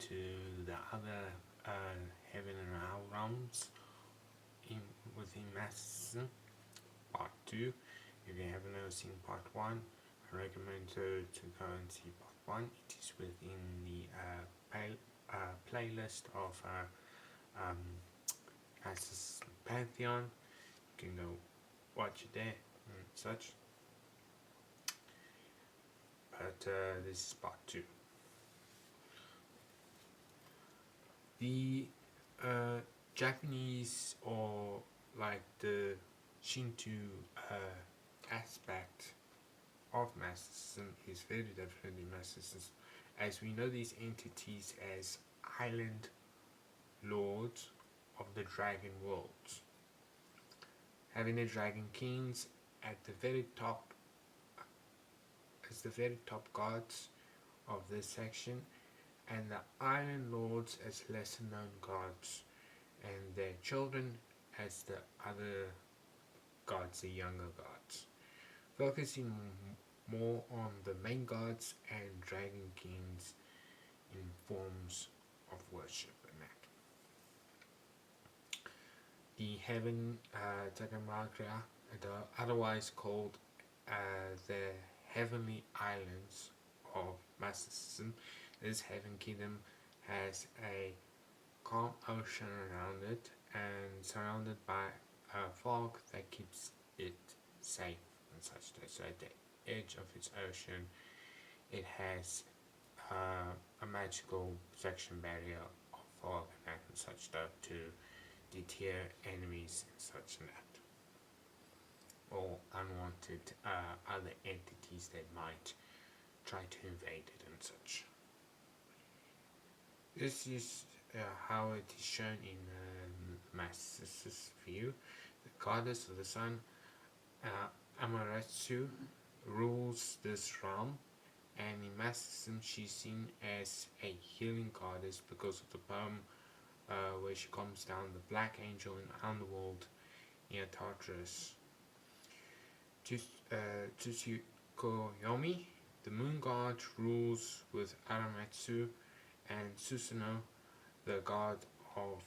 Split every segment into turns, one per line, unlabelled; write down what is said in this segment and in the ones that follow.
to the other heaven and hell realms within Massicism, part 2. If you haven't ever seen part 1, I recommend to go and see part 1. It is within the playlist of um, Massicism Pantheon. You can go watch it there and such. But this is part 2. The Japanese, or like the Shinto aspect of Massicism, is very different in Massicism, as we know these entities as island lords of the dragon worlds, having the dragon kings at the very top as the very top gods of this section, and the Island Lords as lesser known gods, and their children as the other gods, the younger gods, focusing more on the main gods and dragon kings in forms of worship and that. The heaven Takamagria, otherwise called the Heavenly Islands of Massicism. This heaven kingdom has a calm ocean around it and surrounded by a fog that keeps it safe and such. So at the edge of its ocean, it has a magical protection barrier of fog and such stuff to deter enemies and such and that, or unwanted other entities that might try to invade it and such. This is how it is shown in Massis's view. The goddess of the sun, Amaterasu, rules this realm, and in Massicism she's seen as a healing goddess because of the poem where she calms down the black angel in the underworld near Tartarus. Tsukuyomi, the moon god, rules with Aramatsu, and Susanoo, the god of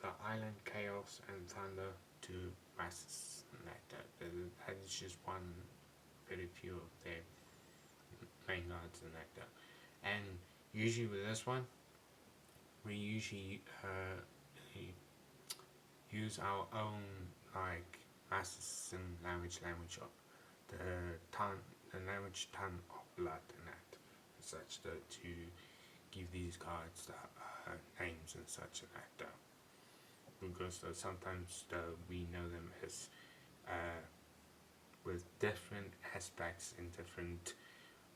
the island chaos and thunder, to Masses. That is just one very few of their main gods and that. And usually with this one, we usually use our own like Massicism language of the language tongue of blood and that and such to give these gods names and such and that because sometimes we know them as with different aspects and different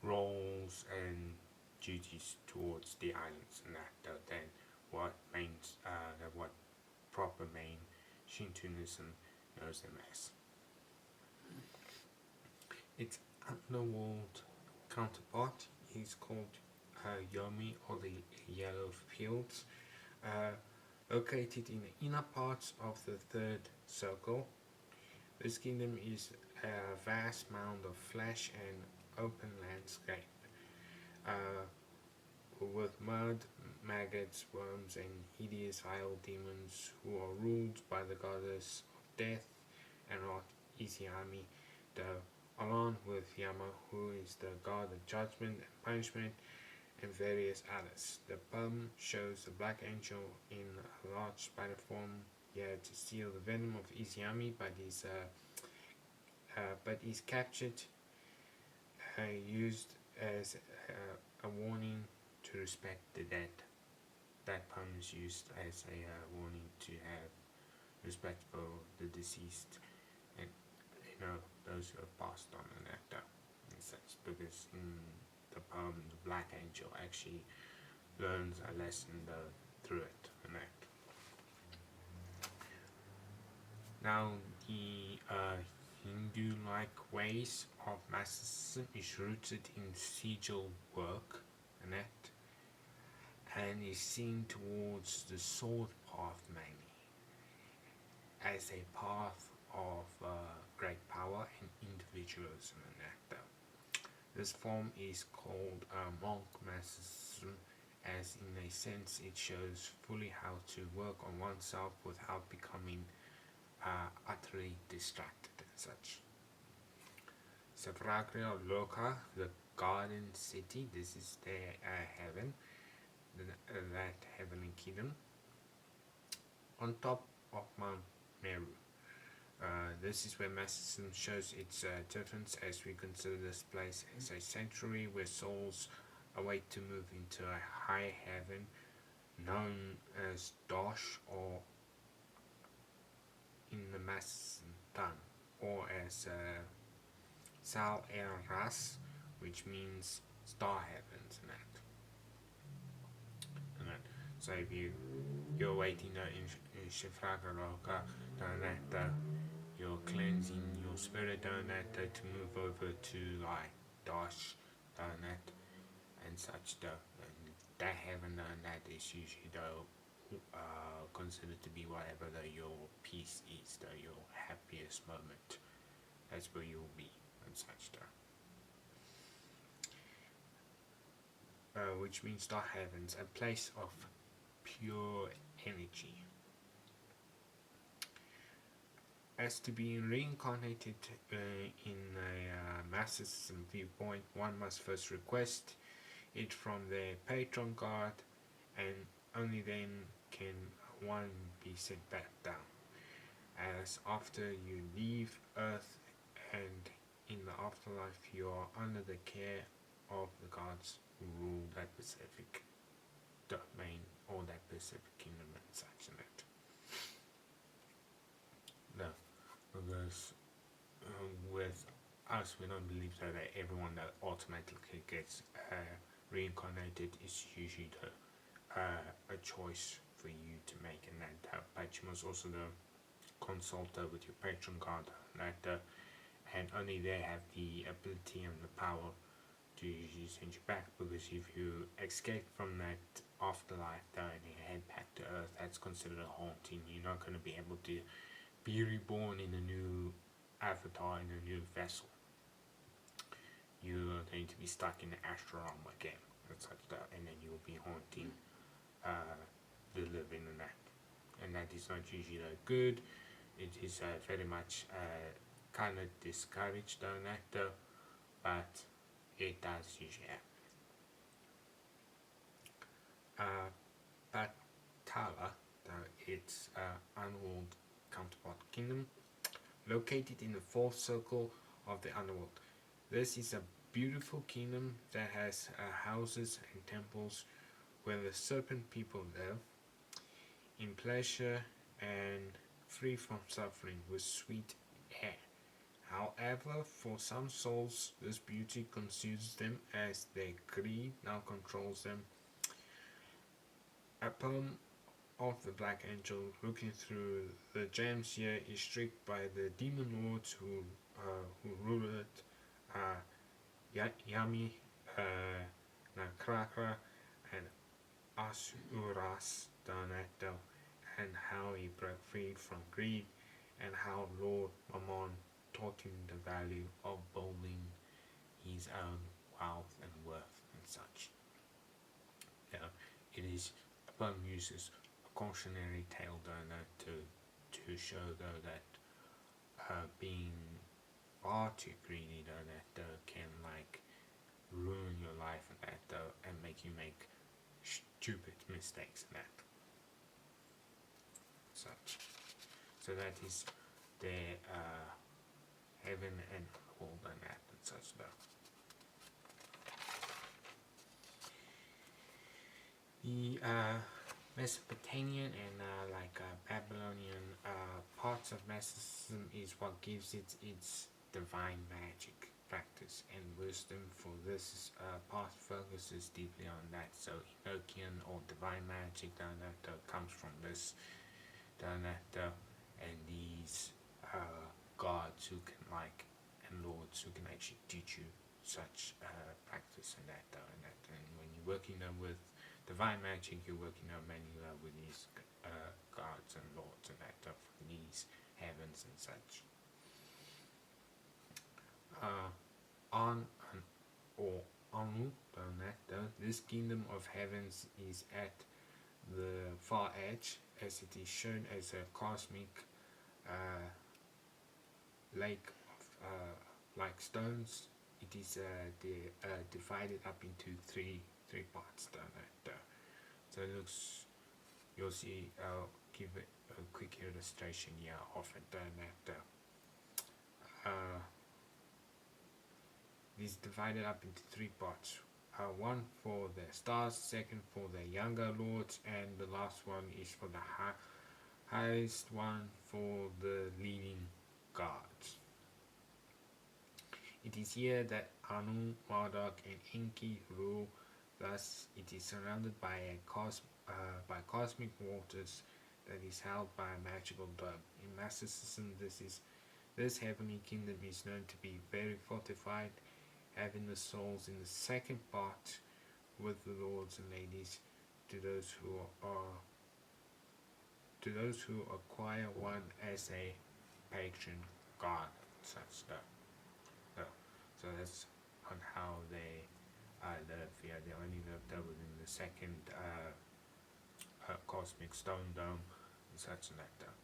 roles and duties towards the islands and that than what what proper main Shintoism knows them as. Its underworld counterpart is called Yomi, or the Yellow Fields, located in the inner parts of the third circle. This kingdom is a vast mound of flesh and open landscape, with mud, maggots, worms, and hideous vile demons who are ruled by the goddess of death and wrath, Izayami, along with Yama, who is the god of judgment and punishment, and various others. The poem shows the black angel in a large spider form here to steal the venom of Izayami, but is captured, used as a warning to respect the dead. That poem is used as a warning to have respect for the deceased and those who have passed on and that and such, because in the poem the black angel actually learns a lesson through it and that. Now the Hindu-like ways of Massicism is rooted in sigil work and that, and is seen towards the sword path mainly as a path of great power and individualism and that. This form is called monk Massicism as in a sense it shows fully how to work on oneself without becoming utterly distracted and such. Savragria Loka, the garden city, this is their heaven, that heavenly kingdom, on top of Mount Meru. This is where Massicism shows its difference, as we consider this place as a sanctuary where souls await to move into a higher heaven known as Dosh, or in the Massicism tongue, or as Sal El Ras, which means star heavens and that. So if you're waiting in Shifragaroka, that you're cleansing your spirit to move over to like Dosh and such and that heaven that is usually considered to be whatever your peace is, your happiest moment. That's where you'll be and such which means star heavens, a place of pure energy. As to being reincarnated in a Massicism viewpoint, one must first request it from their patron god, and only then can one be sent back down. As after you leave Earth and in the afterlife, you are under the care of the gods who rule that Pacific domain or that Pacific kingdom and such in it. No, because with us, we don't believe that everyone that automatically gets reincarnated is usually a choice for you to make, and that but you must also consult with your patron god, and only they have the ability and the power to usually send you back, because if you escape from that afterlife and you head back to Earth, that's considered a haunting. You're not going to be able to be reborn in a new avatar, in a new vessel. You're going to be stuck in the astral realm again, and then you'll be haunting the living and that is not usually good. It is very much kind of discouraged on that, but it does usually happen. Batala, its underworld counterpart kingdom, located in the fourth circle of the underworld. This is a beautiful kingdom that has houses and temples where the serpent people live, in pleasure and free from suffering with sweet air. However, for some souls, this beauty consumes them as their greed now controls them. A poem of the Black Angel looking through the gems here is strict by the demon lords who rule it, Yami, Nakrakra, and Asuras Donato, and how he broke free from greed, and how Lord Mammon taught him the value of building his own wealth and worth and such. It is the poem uses a cautionary tale to show that being far too greedy can ruin your life and make you make stupid mistakes and that such. So that is their heaven and world and that and such stuff. The Mesopotamian and Babylonian parts of Massicism is what gives it its divine magic practice and wisdom. For this part focuses deeply on that. So Enochian or divine magic that comes from this and these gods who can and lords who can actually teach you such practice and that. And when you're working with divine magic, you're working mainly with these gods and lords and that of these heavens and such. On or Anu, This kingdom of heavens is at the far edge, as it is shown as a cosmic uh, lake of like stones. It is divided up into three parts. So it looks. You'll see. I'll give it a quick illustration here of it. It is divided up into three parts. One for the stars, second for the younger lords, and the last one is for the highest one for the leading gods. It is here that Anu, Marduk, and Enki rule. Thus, it is surrounded by by cosmic waters that is held by a magical dome. In Massicism, this heavenly kingdom is known to be very fortified, having the souls in the second part with the lords and ladies to those who acquire one as a patron god, such stuff. So, so that's on how they live. Yeah, they only live there within the second cosmic stone dome and such like that.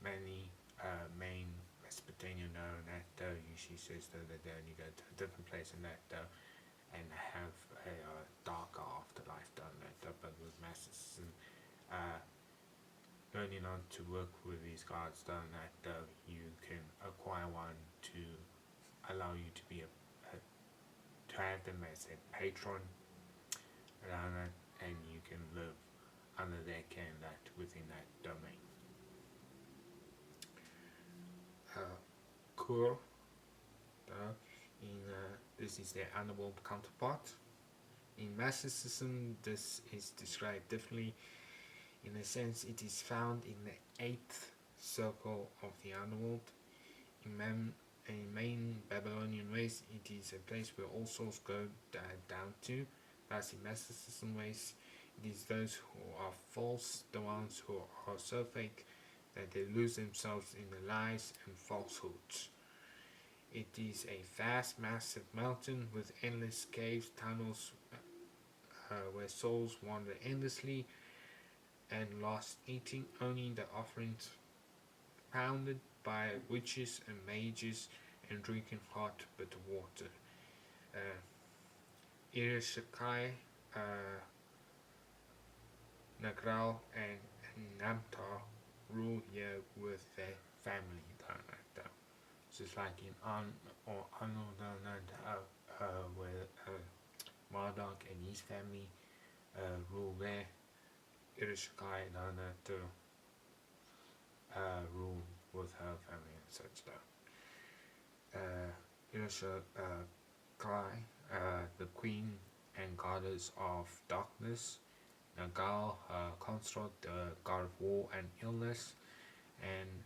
Many main Mesopotamian Nato usually says though that they only go to a different place in Nato and have a darker afterlife done that. But with Massicism, learning on to work with these gods done that you can acquire one to allow you to be to have them as a patron, and you can live under their care that within that domain. Kur, this is their animal counterpart. In Massicism, this is described differently. In a sense, it is found in the 8th circle of the underworld. In main Babylonian ways, it is a place where all souls go down to. Thus, in Massicism ways, it is those who are false, the ones who are so fake that they lose themselves in the lies and falsehoods. It is a vast, massive mountain with endless caves, tunnels, where souls wander endlessly and lost, eating only the offerings pounded by witches and mages and drinking hot bitter water. Irishakai, Nagral, and Namtar rule here with their family. Just like in where Marduk and his family rule there, Irishakai to rule with her family and such stuff. Irishakai, the queen and goddess of darkness, Nagal, consort, the god of war and illness, and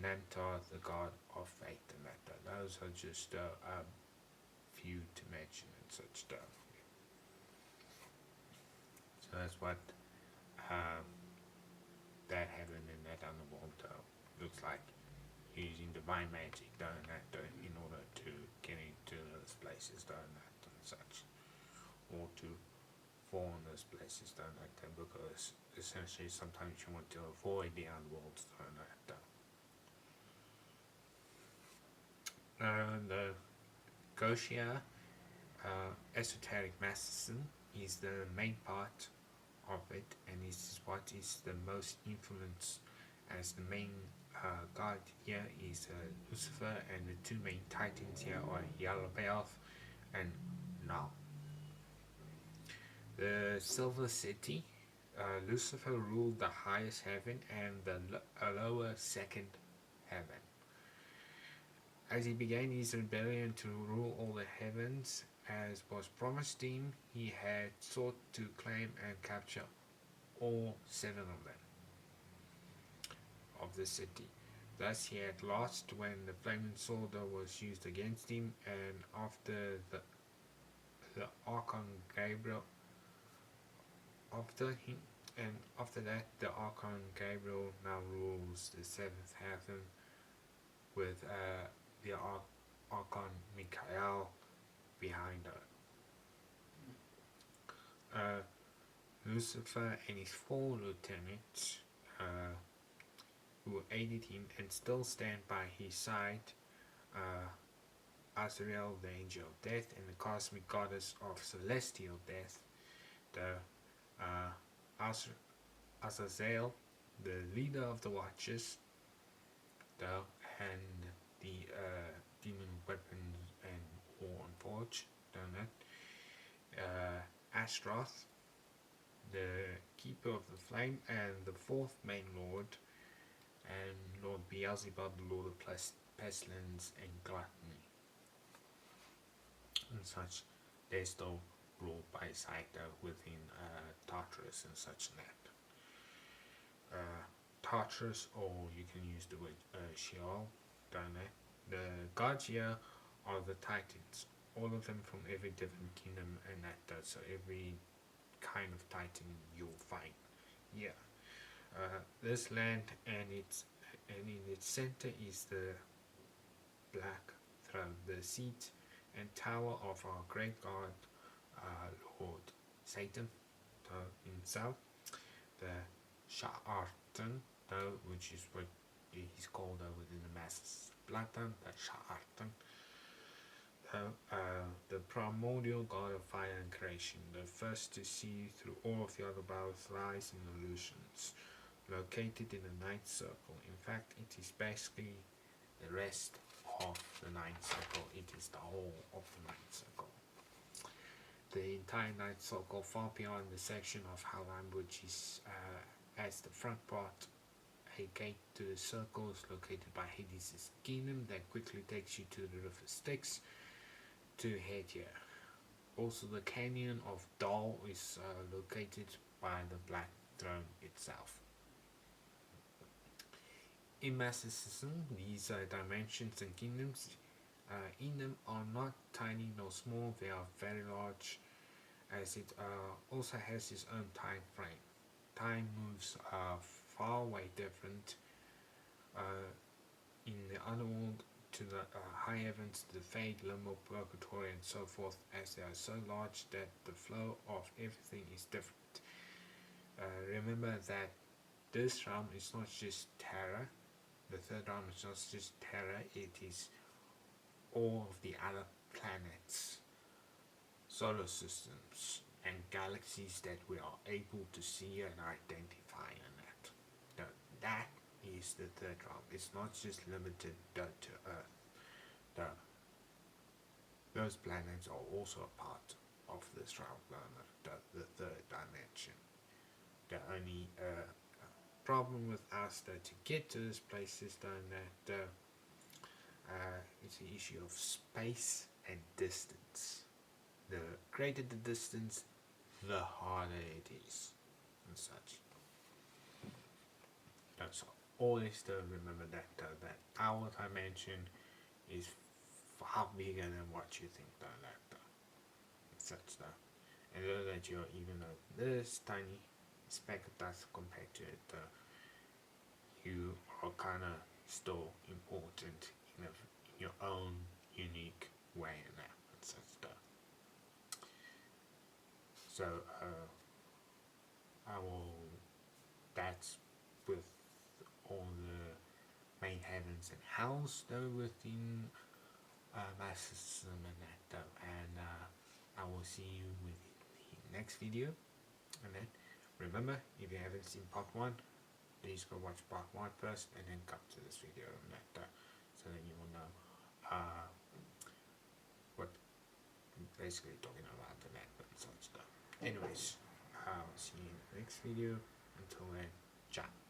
Namtar, the god of fate and that. Those are just a few to mention and such stuff. So that's what that heaven and that underworld looks like, using divine magic done that in order to get into those places done that and such, or to fall in those places done that, because essentially sometimes you want to avoid the underworld done that. The Goshia esoteric Massicism is the main part of it, and this is what is the most influence, as the main god here is Lucifer, and the two main titans here are Yaldabaoth and Nal. The Silver City, Lucifer ruled the highest heaven and the lower second heaven. As he began his rebellion to rule all the heavens, as was promised him, he had sought to claim and capture all 7 of them, of the city. Thus he had lost when the flaming sword was used against him, and after the Archon Gabriel, after that the Archon Gabriel now rules the 7th heaven, with the Archon Michael behind her. uh, Lucifer and his four lieutenants, who aided him and still stand by his side, uh, Azrael, the angel of death, and the cosmic goddess of celestial death, the Azazel, the leader of the Watchers, and the demon weapons and war on forge, done it. Ashtaroth, the keeper of the flame, and the fourth main lord, and Lord Beelzebub, the lord of pestilence and gluttony, and such. They're still ruled by Saito within Tartarus and such that. Tartarus, or you can use the word Sheol, don't they? The gods here are the Titans, all of them from every different kingdom and that. So every kind of Titan you'll find here. This land and in its center is the black throne, the seat and tower of our great God, Lord Satan, himself, the Sha'artan, which is what he's called within the Masses Platan, the Sha'artan, the primordial god of fire and creation, the first to see through all of the other powers, lies and illusions, located in the ninth circle. In fact, it is basically the rest of the ninth circle. It is the whole of the ninth circle. The entire ninth circle, far beyond the section of Halam, which is as the front part, a gate to the circle is located by Hades' kingdom that quickly takes you to the river Styx to head here. Also, the canyon of Dal is located by the Black Throne itself. In Massicism, these dimensions and kingdoms in them are not tiny nor small, they are very large, as it also has its own time frame. Time moves far way different in the underworld to the high heavens, the fade, limbo, purgatory, and so forth, as they are so large that the flow of everything is different. Remember that this realm is not just Terra. The third realm is not just Terra, it is all of the other planets, solar systems, and galaxies that we are able to see and identify in that. That is the third realm. It's not just limited to Earth. Those planets are also a part of this realm, the third dimension. The only problem with us to get to this place is that it's an issue of space and distance. The greater the distance, the harder it is, and such. That's all. Always to remember that our dimension is far bigger than what you think and such though. And know that you're even this tiny speck of dust compared to it, you are kinda still important in your own unique way and such stuff. So I will. That's with all the main heavens and hells though within Massicism and that though, and I will see you with the next video. And then remember, if you haven't seen part 1, please go watch part 1 first and then come to this video and that so that you will know what I'm basically talking about the net and such stuff. Anyways, I'll see you in the next video. Until then, ciao.